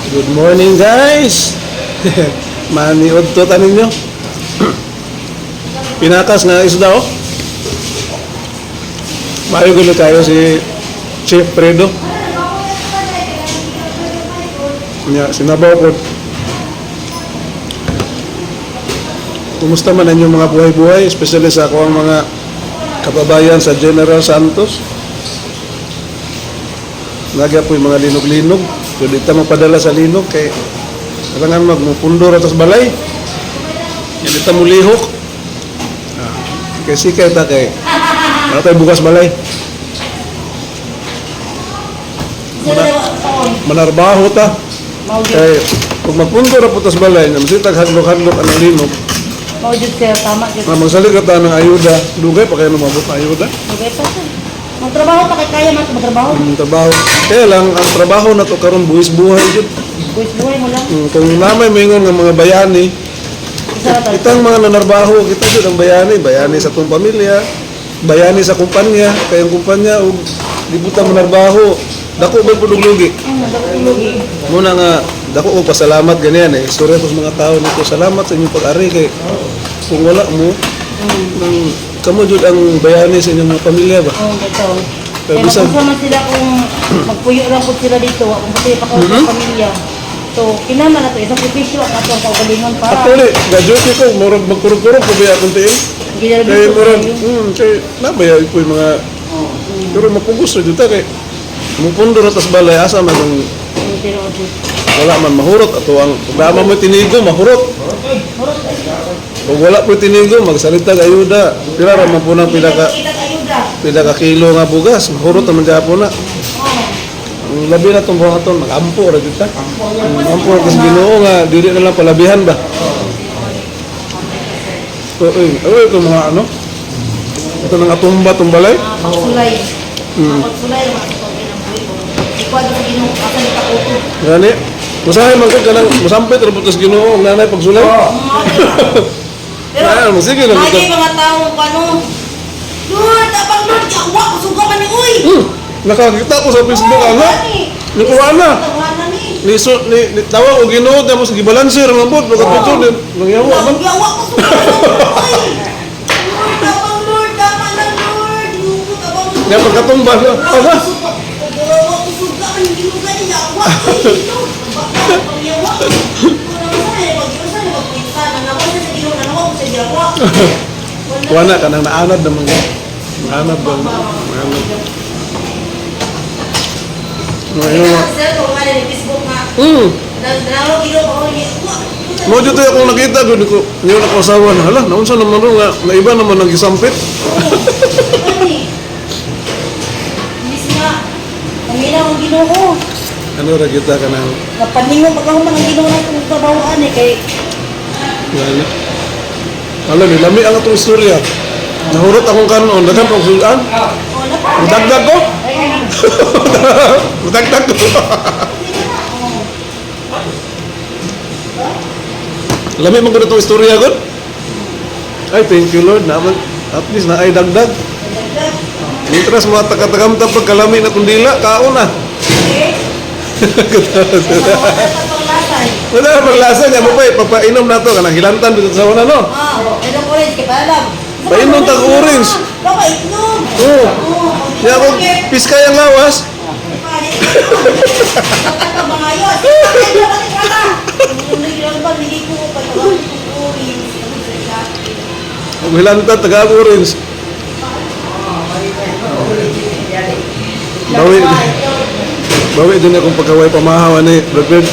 Good morning guys. Maniod to tanin nyo. Pinakas nga isda oh. Mayo gulo tayo si Chef Fredo. Sinabaw po. Kumusta man ang inyong mga buhay-buhay, especially sa ako ang mga kababayan sa General Santos. Naga po yung mga linog-linog. Pwede ta magpadala sa linog kay kailangan magmupundor atas balay. Hindi ta mulihok. Kay sikay ta kay wala tayo bukas balay. Manarbaho ta. Kay kung magpundor po atas balay, masitag hadlok-hadlok ang linog. Maujud sir, tama dito. Magsalig ka ta ng ayuda. Dugay pa kayo lumabot ng ayuda. Dugay pa sir. Magtrabaho pa kay kaya man magtrabaho. Trabaho. Kaya lang, ang trabaho na to karon buwis buhay jud. Buwis buhay mo lang. Kung namay moingon nga mga bayani, kitang mga nanarbaho, kita jud ang bayani sa tong pamilya, bayani sa kumpanya, kay ang kumpanya ug di buta manarbaho. Dako ba pud lugi? Lugi. Muna nga dako og pasalamat ganyan eh. Istorya sa mga tao nito. Salamat sa inyong pag-ari kay kung wala mo nang kamo jud ang bayani sa inyong mga pamilya ba? Oh, ito. Kaya Kaya magkasama sila kung magpuyo lang po sila dito, kung pati pa kayo sa pamilya. So, kinama na ito, isang sakripisyo at ito ang kaugalingon para. Actually, gajote ko, murag magkurog-kurog ko ba akong tiin? Kaya murag, kaya nabaya po yung mga, pero mapugos na dito kay mupundor at tas balay, asa man yung wala man mahurot, ato ang programa mo tinigo, mahurot. Kung wala po tinigo, magsalita ng ayuda. Pila raman po ng pila ka kilo nga bugas, mahurot naman dyan po na. Ang labi na itong buwan ito, mag-ampo rin dito. Mag-ampo rin kasi Ginoo nga, dili na lang palabihan ba? So, ito mga ano? Ito nang atumba, tumbalay? Pagsulay. Pagsulay, ikaw sa Ginoo, asa ni Kakuto. Gani? Masahay man ka nang masampit, raputos Ginoo, ang nanay pagsulay? Pero, sige lang. lagi mga taong ano, Lord, abang Lord, yawa, kusuga man ni Uy. Nakakita ko sa Facebook, ano? Nikuha na. Ni tawag o Ginoo, tapos gibalanser, ang ambot, pagkatito, nangyawa man. Yawa, kusuga man ni Uy. Lord, abang Lord, tama na Lord. Abang Lord. Nga pagkatumba, ano? Yawa, kusuga man ni Ginoo, gani, yawa. Yawa. Wala ka nang naanad naman nga. Naanad ba? Naanad. Ngayon nga. Mo dito ako nakita doon ko. Ngayon ako asawa na. Hala, naunsa naman rin nga. Na iba naman nag-isampit. Ano ra kita ka na? Napaningon pagkahuman ang Ginoo na itong kabawaan eh. Kay Wala. Alam ni lami ang atong istorya. Nahurot akong kanon, dagan pang sulan. Dagdag ko. Dagdag ko. Lami man ko itong istorya gud. Ay, thank you Lord. Naman at least na ay dagdag. Mitras mga taga-tagamta pagkalami na kundila, kaon na. Wala na paglasa niya mo pa, papainom na to, kanang hilantan dito sa una, no? inom orange, kaya paalam. Painom tag orange. Baka inom. Oo. Kaya ako, piskay ang lawas. Pagkakabangayos. Ang hilantan, taga orange. Bawi din akong pagkaway pamahawan ni Brad.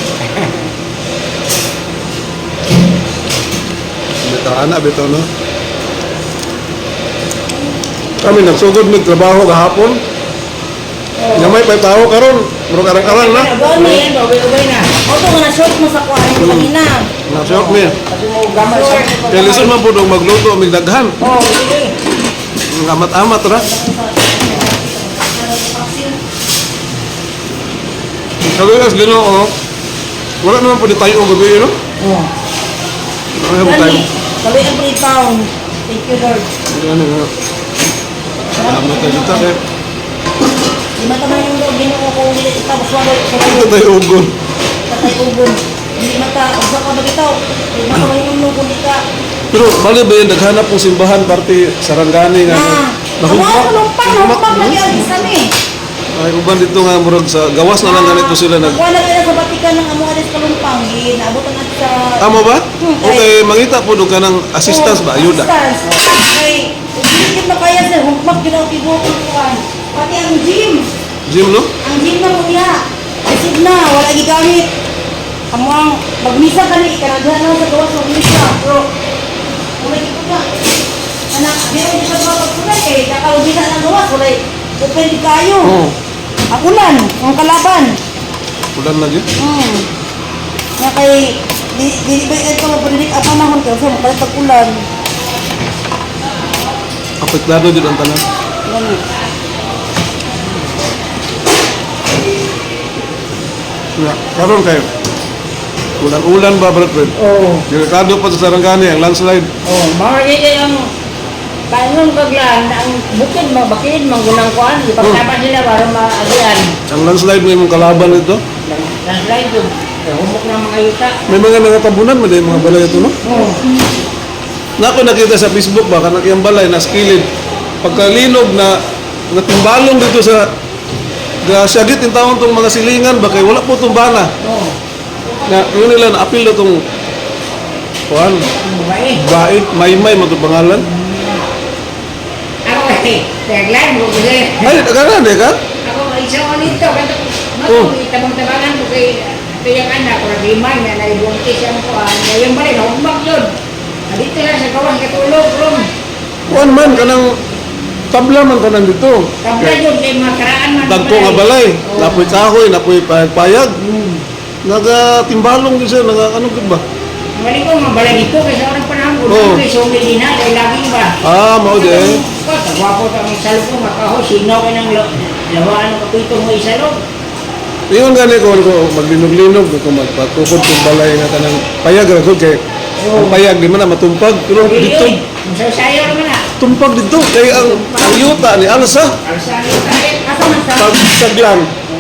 Anak bitaw no. Kami nagsugod mig trabaho kahapon. Nyamay pa tao karon, murag arang-arang na. Gani, ubay na. Auto nga na short mo sa kuan ni kanina. Na short me. Kaya listen man po dong magluto mig daghan. Oh, sige. Amat-amat ra. Sabi kas Ginoo, wala naman po di tayo gabi no? Oh. Ano ba tayo? Sabi ang taong. Thank you Lord. Ano nga. Salamat tayo dito kaya. Di ba naman yung Ginoo ko ulit tapos wala ko. Ito tayo ugon. kay ugon. Hindi mata, usa ka magitaw. Hindi mata mahinunog hindi ka. Pero bali ba yun, naghanap ng simbahan parte Sarangani nga. Amo ang lumpang lagi ang isa ni. Ay, uban dito nga murag sa gawas na lang ganito sila nag... Wala kaya sa Batikan ng amo alis kalumpang. Naabutan natin sa... Amo ba? Hmm, Okay, mangita po doon ka ng assistance ba? Ayuda. Assistance. Ay, hindi na kaya sir. Humpag ginawtibo ko kuhan. Pati ang gym. Jim, no? Ang gym na mo niya. Isip na, wala gigamit. Amo ang magmisa ka ni ikanaghan na sa gawas magmisa. Pero, kumay ko ka. Anak, meron di pa mga pagsunay eh. Kakawagisa ng gawas. Wala open di kayo. Oo. Ang ulan, ang kalaban. Ulan na yun. Nga kay, di ba ito mapadilik ang panahon kayo sa makalit pag-ulan. Apektado dito ang tanan. Ganun. Ya, karon kayo. Ulan-ulan ba, Brad Fred? Oo. Delikado pa sa Sarangani, ang landslide. Oh, mga ganyan ang kanon kaglan ang bukid bakid manggunang kuan ipaglaban sila para maagian. Ang landslide mo yung kalaban nito. Landslide yun. Humok ng mga yuta. May mga nangatabunan mo din mga balay ito, no? Oo. Nako nakita sa Facebook ba, kanak yung balay na skilled. Pagkalinog na natimbalong dito sa syagit yung taon tong mga silingan ba, kay wala po tumbana. Oo. Na yun nila na apil na itong kuan, Babae. bait, may mo itong pangalan. Ako eh, taglan mo kasi. Ay, nagkaroon eh ka? Ako isang ulit to. Oh. Itabang-tabangan ko kay yung anak ko, nag-imay na naibuntis ang kuhan. Ngayon ba rin, humbag yun. Dito lang sa gawas, katulog, rum. Kuan man, kanang tabla man kanang dito. Tabla yun, kay makaraan man. Dagko nga balay, napoy kahoy, napoy payag. Nagatimbalong din siya, ano gud ba? Mali ko, mabalay dito, kasi orang panahon ko, Oh. kay sumil din na, dahil laging ba. Mao din. Wapo ta ang salog ko, makaho, sinaw ka ng lawaan ng kapitong mo isalog. Ingon gani ko maglinog-linog ko magpatukod kung balay nga kanang payag ra gud kay ang payag di man na matumpag pero dito Sayo naman na. tumpag dito kay ang yuta ni alsa Alsa yung kahit, asa man sa? pag saglan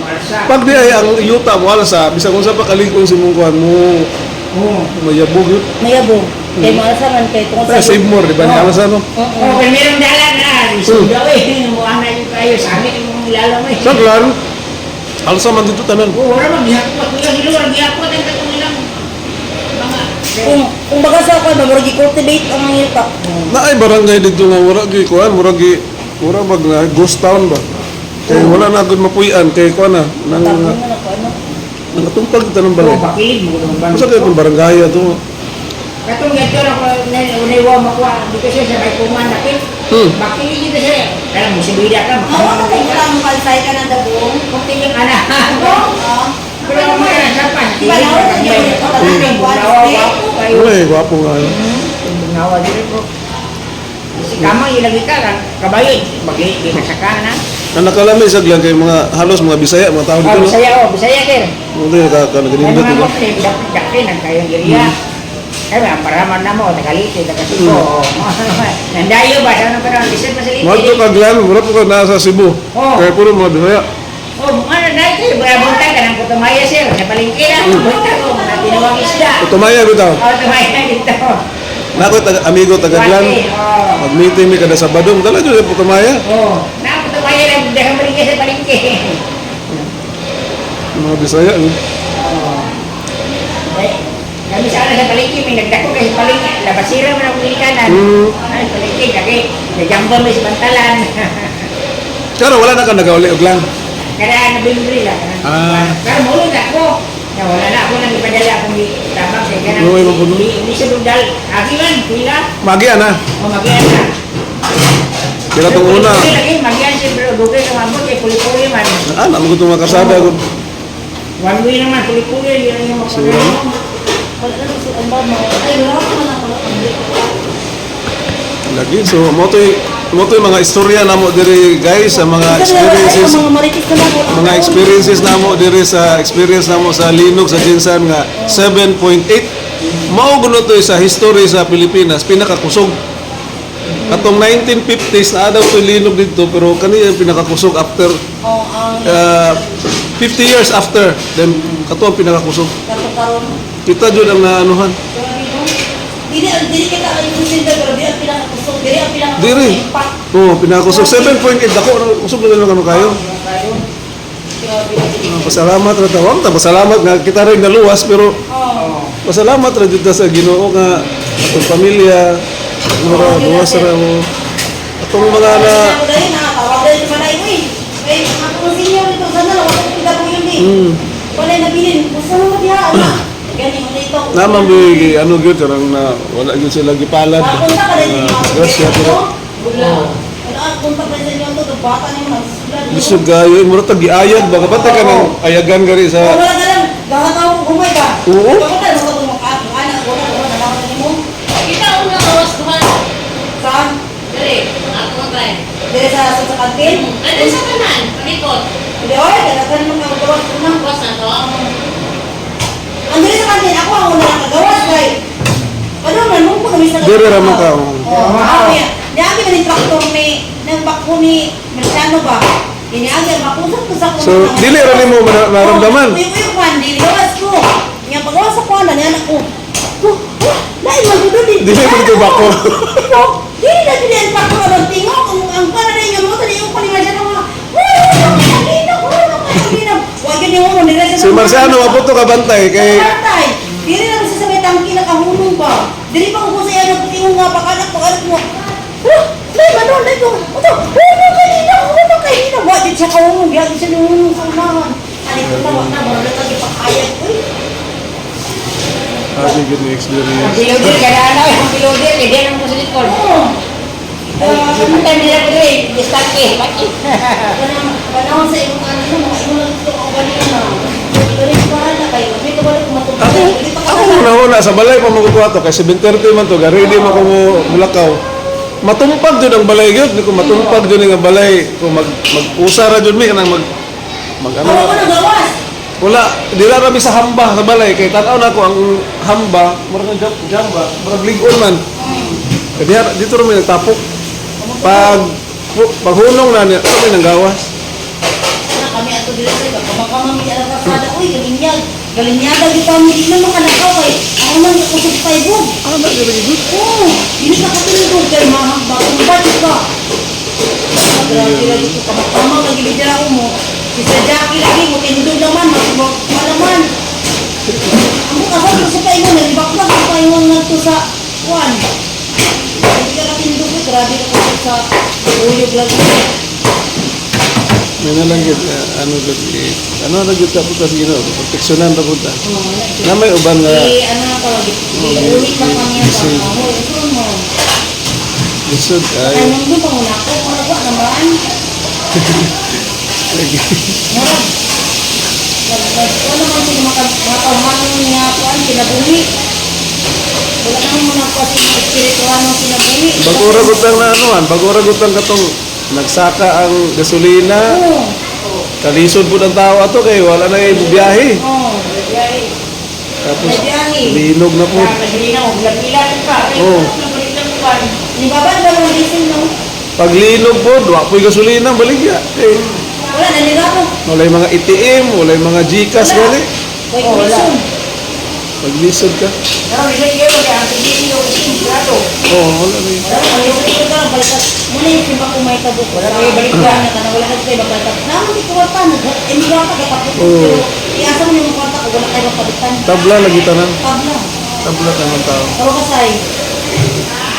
Alsa. pag di ay ang yuta mo alsa bisag kung sa pakaligong si mong kuan mo Oo. mayabog yun. Mayabog. Kay mga saman kay tungkol Ay, save more, di ba? Ni alsa no? Oo, kay meron dalan na. Isudaw eh. Muana yung kayo. Sa amin yung lalo mo eh. Saglan alsa man dito tanan. Oo, wala maghihakot. Kaya hiluwag, gihakot ang katong ilang mga... Kung baga sa ako, mag cultivate ang mga yuta. Na ay barangay dito nga wala gi kuan, mura mag na ghost town ba? Kay wala na gud mapuy-an kay kuan na nang Tapos na ako, ano? nangatungpag dito ng balay. Oo, pakilig mo. Masa kayo itong barangay to? Katong ganito lang ko, unaywa makuha. Dito siya sa may pumandakin. Bakilig dito siya. Kaya mo, sibida ka. Ako kung lang malsay ka ng dabong. Kunti yung anak. Pero ang mga nasapan. Di ba, nawala niya ulit ako talagang Nawawa ko kayo. Uy, gwapo nga yun. Nawa din po. Si Kamang ilagi ka lang. Kabayo, di masaka na. Ang nakalami sa glang kay mga halos mga Bisaya, mga tao dito. Bisaya kir. Hindi May nagkanagandindot mga dito. kapatid, dapat ang kayong iriya. Kaya paraman na mo, nakaliti, nakasipo. Nandayo ba? Saan ang parang lisan masaliti? Mga ito kaglan, mura po ka nasa Cebu. Oo. Kaya puro mga Bisaya. Oh, ano na ito? Buntag ka ng Putumaya sir. Sa palengke na. Buntag ko. Tinawang isda. Tumaya ko tao. Oh, tumaya dito. Nako amigo tagaglan. Pati, oh. Mag-meeting mi kada Sabado, dala jud po tumaya. Oh, na Putumaya lang. Dahil malingke sa palengke. Mga Bisaya. Eh, kami sa sa palengke, may nagdako kasi palengke. Labasira mo ng Pilikanan. Ay, palengke. Kaya nagambon mo sa bantalan. Pero wala na ka nagauli og lang. Kaya nabibili lang. Pero mulong ako. Na wala na ako nang ipadala akong tabang sa ganang. Luwi mo po nun? Hindi siya dudal. Aki man, pila. Magian na. O magian na. Kaya itong una. Lagi, magian siya pero dugay ka mabot kay puli-puli man. Ano mo itong makasada ko. One way naman, puli-puli. Yan yung magpagano. Wala na si Amba mo. Ay, wala ko man ako. Lagi. So, mo to mga istorya namo diri guys sa mga experiences. Mga maritis na ako. Mga experiences namo diri sa experience namo sa linog sa Jinsan nga 7.8 mao guno to sa history sa Pilipinas pinakakusog atong 1950s na daw to linog dito pero kani ang pinakakusog after Oh, ang 50 years after, then kato ang pinakakusog. Kato karon. Kita jud ang naanuhan. Dili kita ang isinda pero di ang pinakakusog. Dili ang Diri. impact. Oo, pinakakusog. 7.8 dako na kusog na lang ano kayo. Pasalamat ra tawag ta, pasalamat nga kita rin naluwas pero pasalamat ra jud ta sa Ginoo nga atong pamilya, mura luwas ra mo. Atong mga na Ako dali na tawag dali sa balay ko eh. Kay ako senior ito sana lang ako kita po yun eh. Wala nabilin. Gusto mo diha ana. Gani mo dito. naman bi ano gyud karang na wala gyud sila gipalad. Punta ka din sa Grasya pero Wala. Wala punta ka din sa to bata ni mo. bisog gayo mura tag giayad ba kapatay ka nang ayagan gari sa Wala ka lang. Gahataw ko gumay ka. Oo. Ako na mo mo ka. Ana wala wala na ako mo. Kita ang nakawas duman. Saan? Dali, ako ang try. Dire sa kantin. Ano sa kanan? Palikot. Hindi oy, kailangan mo nga gawas unang. Bukas na to. Ang dire sa kantin ako ang una nakagawas kay. Ano man mo ko kami sa. Dire ra man ka. Oh, ya. Niagi man yung traktor ni nang bako ni Merciano ba? Iniagi ang makusap ko sa So dili ra nimo maramdaman. Yung kwan, dili gawas ko. Nga pagawas sa kwan, ni anak ko. Dahil magdudod din. Dili mo ito bako. Dili na dili ang bako na tingog. Ang kwan na yung mo, tali yung kwan ni Merciano nga. Huwag yun yung uno, nila siya. Si Marciano maputo ka bantay kay Patay. Dili lang siya sa may tangki na kahulong ba? Dili pa ko sa iyo nagtingong nga pakanak mo. Nay manon nay ko. Oto. Ano kanina? Wa di siya kahulong, ya di siya yung sa unahan. Ani ko na wa na mo na tagi pakayat. Uy. Ate good experience. Pilodir, kaya ano, yung pilodir, hindi naman ko sa likod. Ang time nila ko rin, distant eh, bakit? Panahon sa imong ano mo, imo lang ito ang balik na. Dili pa na kayo. May kabalik matubag. Ako una sa balay pa magkuha to kay 7:30 man to gari di mo ko mulakaw. Matumpag jud ang balay gyud, ko matumpag jud nga balay ko mag-usa ra jud mi kanang mag Ano ko ano. nagawas? Wala, dila ra mi sa hamba sa balay kay tan-aw na ko ang hamba, murag jamba, murag ligon man. Kaya dito ra mi nagtapok. Paghunong na niya, kami nang gawas. Na kami ato dili sa kamang-kamang mi ala kasada. Uy, galinyaga di kami di na makalakaw kay. Ako man ko sa paibog. Ana gyud gyud. Oo, hindi ka katulog kay mahamba kung ba't ka. Grabe lagi ko kamang-kamang lagi bidira mo. Si Jackie lagi mo tindog naman, malaman. Ako kasama sa paibog, nalibak-bak sa paibog na to sa kuwan. Hindi ka katindog ko, grabe na ko sa uyog lagi. May na lang gyud ano gyud ano ra gyud ta putas Ginoo, proteksyonan ra pud ta. Na may uban nga Ano na tawag? Ulit lang kami ang Isig. ito mo. lisod Ay, ay nung doon pang una ko, ano ba naman? lagi. Wala naman sila makapaman niya po ang kinabuhi. Wala naman mga po si espiritual ng kinabuhi. Bago ra gud ang anuan, bago ra gud ang katong nagsaka ang gasolina, Oo. kalisod pud ang tao ato kay wala na biyahe. Oo. Tapos May biyahe. linog na po. Naglinaw, nagpilat ka. Oo. Nagpilat ka pa. Ni babad ba ng diesel no? Pag linog po, wa po'y gasolina baligya. Eh, Wala, nanira ko. walay mga ATM, walay mga GCash gali. Wait, Oo, wala. listen. Pag lisod ka. Pero hindi kayo, kaya ang sabihin nyo, sigurado. Oh, wala rin. Wala, listen ka lang, balikat. Muna yung simba ko may tabok. Wala kayo balikan. Wala kayo balikat. Naman di ko wata, hindi ka kapatid. Oo. Iasa mo yung kwarta ko, wala kayo mapalitan. Tabla lagi tanan. Tabla. Tabla tanan tao. Pero kasay,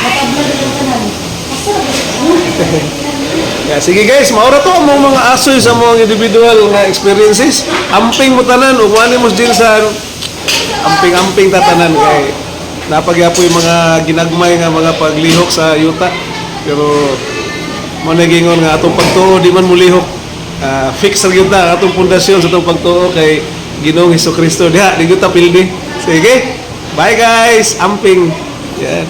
matabla din ang tanan. Masarap. Yeah, sige guys, maura to ang mga asoy sa mga individual nga experiences. Amping mo tanan ug wani mo din sa amping-amping tatanan kay napagyapo yung mga ginagmay nga mga paglihok sa yuta. Pero mo nagingon nga atong pagtuo di man mulihok. Fix ra gyud ta atong pundasyon sa atong pagtuo kay Ginoong Hesukristo. Diha, di gyud ta pildi. Sige. Bye guys. Amping. Yan.